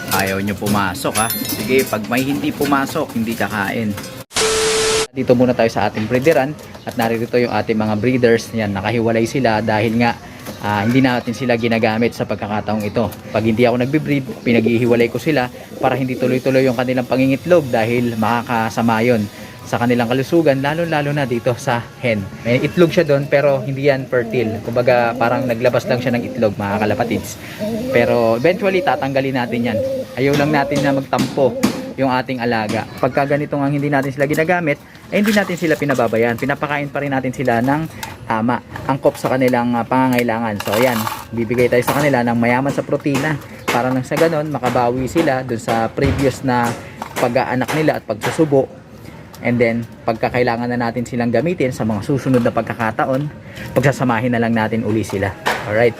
Ayaw nyo pumasok ha. Sige, pag may hindi pumasok, hindi kakain. Dito muna tayo sa ating breederan at narito yung ating mga breeders. Yan, nakahiwalay sila dahil nga hindi natin sila ginagamit sa pagkakataong ito. Pag hindi ako nagbe-breed, pinaghihiwalay ko sila para hindi tuloy-tuloy yung kanilang pangingitlog dahil makakasama yun sa kanilang kalusugan, lalo na dito sa hen. May itlog siya doon pero hindi yan fertile. Kumbaga parang naglabas lang siya ng itlog, mga kalapatids. Pero eventually tatanggalin natin yan. Ayaw lang natin na magtampo yung ating alaga. Pagka ganito nga hindi natin sila ginagamit, hindi natin sila pinababayaan. Pinapakain pa rin natin sila ng tama, angkop sa kanilang pangangailangan. So ayan, bibigay tayo sa kanila ng mayaman sa protina para nang sa ganon makabawi sila dun sa previous na pag-aanak nila at pagsusubo. And then pagkakailangan na natin silang gamitin sa mga susunod na pagkakataon, pagsasamahin na lang natin uli sila. Alright,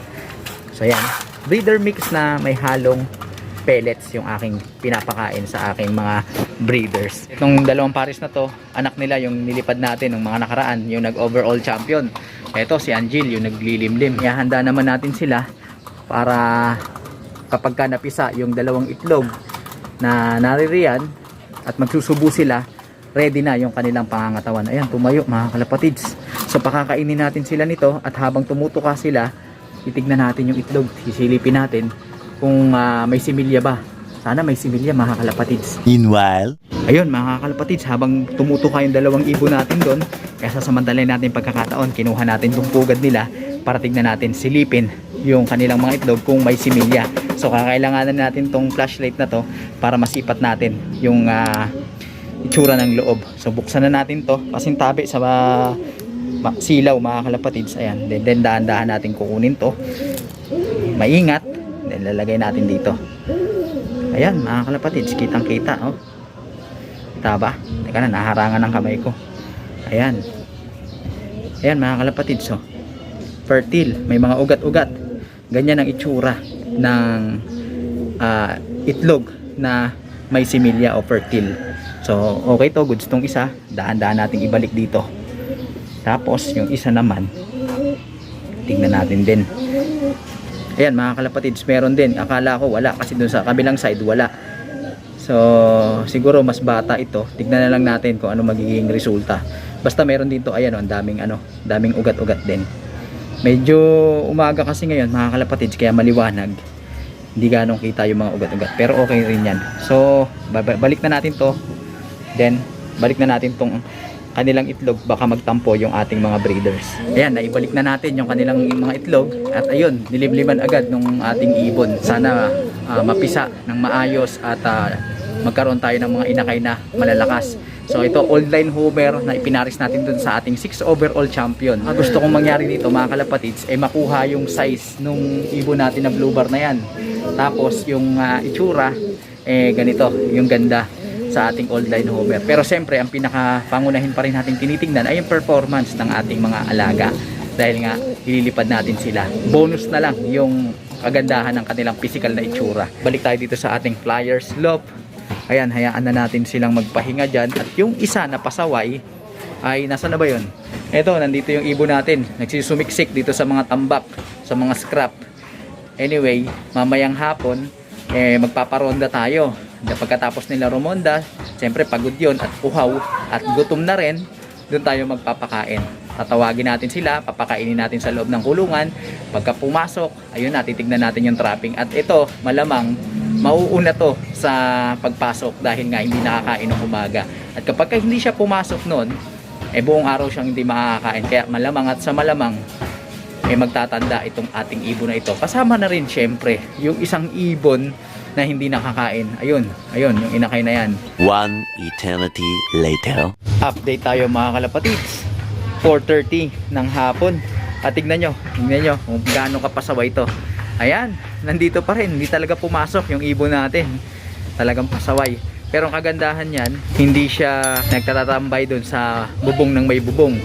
so ayan, breeder mix na may halong pellets yung aking pinapakain sa aking mga breeders. Itong dalawang pares na to, anak nila yung nilipad natin ng mga nakaraan, yung nag-overall champion. Ito si Angel, yung naglilimlim. Ihahanda naman natin sila para kapag ka napisa yung dalawang itlog na naririyan at magsusubo sila, ready na yung kanilang pangangatawan. Ayan, tumayo mga kalapatids. So pakakainin natin sila nito at habang tumutuka sila, titignan natin yung itlog, sisilipin natin kung may similya ba. Sana may similya mga kalapatids. Meanwhile, ayun mga kalapatids, habang tumutuka yung dalawang ibon natin doon, kaya sasamantalain natin pagkakataon, kinuha natin yung pugad nila para tignan natin, silipin yung kanilang mga itlog kung may similya. So kakailanganan natin tong flashlight na to para masipat natin yung itsura ng loob. So buksan na natin to, pasintabi sa silaw mga kalapatids. Ayan, then dahan-dahan natin kukunin to, maingat, then lalagay natin dito. Ayan mga kalapatids, kitang kita oh. Kita ba? Teka na, naharangan ng kamay ko. Ayan, ayan mga kalapatids oh. Fertile, may mga ugat-ugat. Ganyan ang itsura ng itlog na may similya o fertile. So okay to, goods tong isa. Dahan-dahan natin ibalik dito. Tapos yung isa naman, tingnan natin din. Ayan mga kalapatids, meron din. Akala ko wala kasi dun sa kabilang side wala. So siguro mas bata ito. Tignan na lang natin kung ano magiging resulta. Basta meron dito, ayan oh, ang daming ugat-ugat din. Medyo umaga kasi ngayon mga kalapatids, kaya maliwanag. Hindi ganong kita yung mga ugat-ugat, pero okay rin yan. So balik na natin to. Then balik na natin tong kanilang itlog, baka magtampo yung ating mga breeders. Ayan, naibalik na natin yung kanilang mga itlog. At ayun, nilimliman agad nung ating ibon. Sana mapisa ng maayos at magkaroon tayo ng mga inakay na malalakas. So ito, old line homer na ipinaris natin dun sa ating 6 overall champion. Ang gusto kong mangyari dito mga kalapatids ay makuha yung size nung ibon natin na blue bar na yan. Tapos yung itsura, ganito, yung ganda sa ating old line homer. Pero siyempre ang pinakapangunahin pa rin natin tinitingnan ay yung performance ng ating mga alaga, dahil nga ililipad natin sila. Bonus na lang yung kagandahan ng kanilang physical na itsura. Balik tayo dito sa ating flyers loop. Ayan, hayaan na natin silang magpahinga dyan. At yung isa na pasaway ay nasa na ba yun? Eto, nandito yung ibon natin, nagsisumiksik dito sa mga tambak, sa mga scrap. Anyway, mamayang hapon magpaparonda tayo. Pagkatapos nila rumonda, siyempre pagod yun at uhaw at gutom na rin, doon tayo magpapakain. Tatawagin natin sila, papakainin natin sa loob ng kulungan. Pagka pumasok, ayun na, titignan natin yung trapping. At ito, malamang mauuna to sa pagpasok dahil nga hindi nakakain ng umaga. At kapag hindi siya pumasok noon, buong araw siyang hindi makakain. Kaya malamang at sa malamang magtatanda itong ating ibon na ito. Kasama na rin syempre yung isang ibon na hindi nakakain. Ayun, yung inakay na yan. one eternity later. Update tayo mga kalapatids. 4:30 ng hapon. At tignan nyo kung gaano kapasaway ito. Ayan, nandito pa rin. Hindi talaga pumasok yung ibon natin. Talagang pasaway. Pero ang kagandahan yan, hindi siya nagtatatambay doon sa bubong ng may bubong.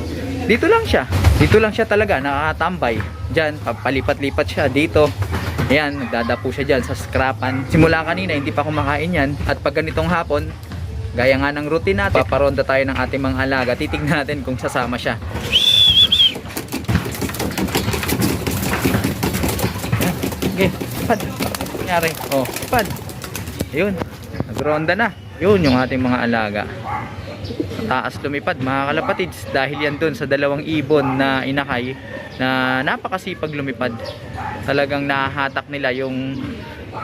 Dito lang siya talaga nakatambay. Diyan, papalipat-lipat siya dito. Ayan, nagdadapo siya dyan sa scrapan. Simula kanina hindi pa kumakain yan. At pag ganitong hapon, gaya nga ng routine natin, paparonda tayo ng ating mga alaga. Titignan natin kung sasama siya. Ayan, okay, pad. Nangyari, oh, pad. Yun, nagronda na. Yun yung ating mga alaga. Taas lumipad mga kalapatids dahil yan dun sa dalawang ibon na inakay na napakasipag lumipad. Talagang nahahatak nila yung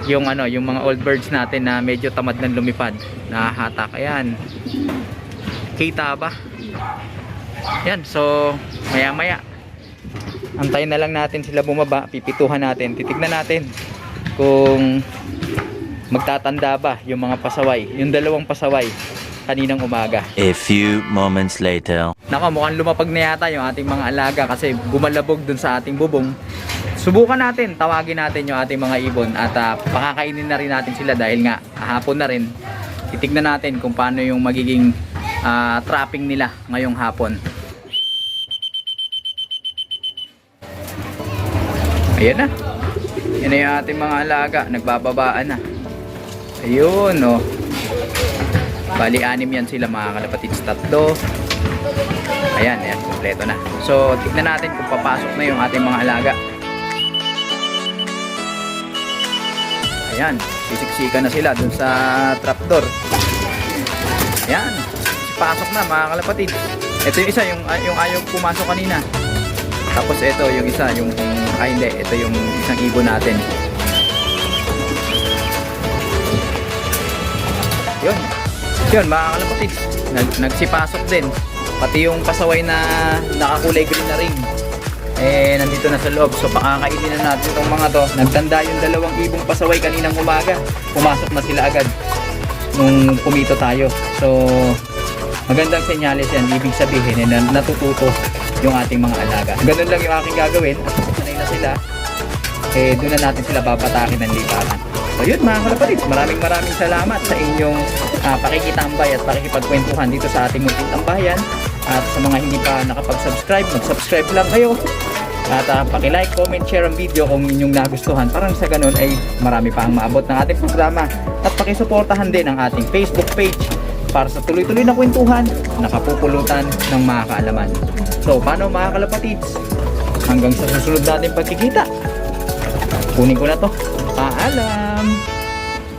mga old birds natin na medyo tamad ng lumipad. Nahahatak. Ayan. Kita ba? Yan, so maya maya antayin na lang natin sila bumaba, pipituhan natin, titignan natin kung magtatanda ba yung mga pasaway, yung dalawang pasaway kaninang umaga. A few moments later. Naka, mukhang lumapag na yata yung ating mga alaga kasi gumalabog dun sa ating bubong. Subukan natin, tawagin natin yung ating mga ibon at pakakainin na rin natin sila dahil nga hapon na rin. Titignan natin kung paano yung magiging trapping nila ngayong hapon. Ayan na. Yan na yung ating mga alaga. Nagbababaan na. Ayun, oh. Bali, 6 yan sila mga kalapatids. 3. Ayan, ayan. Kompleto na. So, tignan natin kung papasok na yung ating mga alaga. Ayan. Sisiksika na sila dun sa trapdoor. Ayan. Pasok na mga kalapatids. Ito yung isa, yung ayaw pumasok kanina. Tapos ito yung isa, hindi, ito yung isang ibon natin. Yun mga kalapatids, nagsipasok din. Pati yung pasaway na nakakulay green na ring, nandito na sa loob. So pakakainin na natin itong mga to. Nagtanda yung dalawang ibong pasaway kaninang umaga. Pumasok na sila agad nung pumito tayo. So magandang senyales yan. Ibig sabihin na natututo yung ating mga alaga. Ganun lang yung aking gagawin. At sanay na sila, doon na natin sila babatakin ng liparan. So yun mga kalapatids, maraming salamat sa inyong pakikitambay at pakikipagkwentuhan dito sa ating munting tambayan. At sa mga hindi pa nakapag-subscribe, mag-subscribe lang kayo. At paki-like, comment, share ang video kung inyong nagustuhan. Parang sa ganun ay marami pa ang maabot ng ating programa. At pakisuportahan din ang ating Facebook page para sa tuloy-tuloy na kwentuhan, nakapupulutan ng mga kaalaman. So, paano mga kalapatids? Hanggang sa susunod natin pagkikita. Kunin ko na to. Paalam!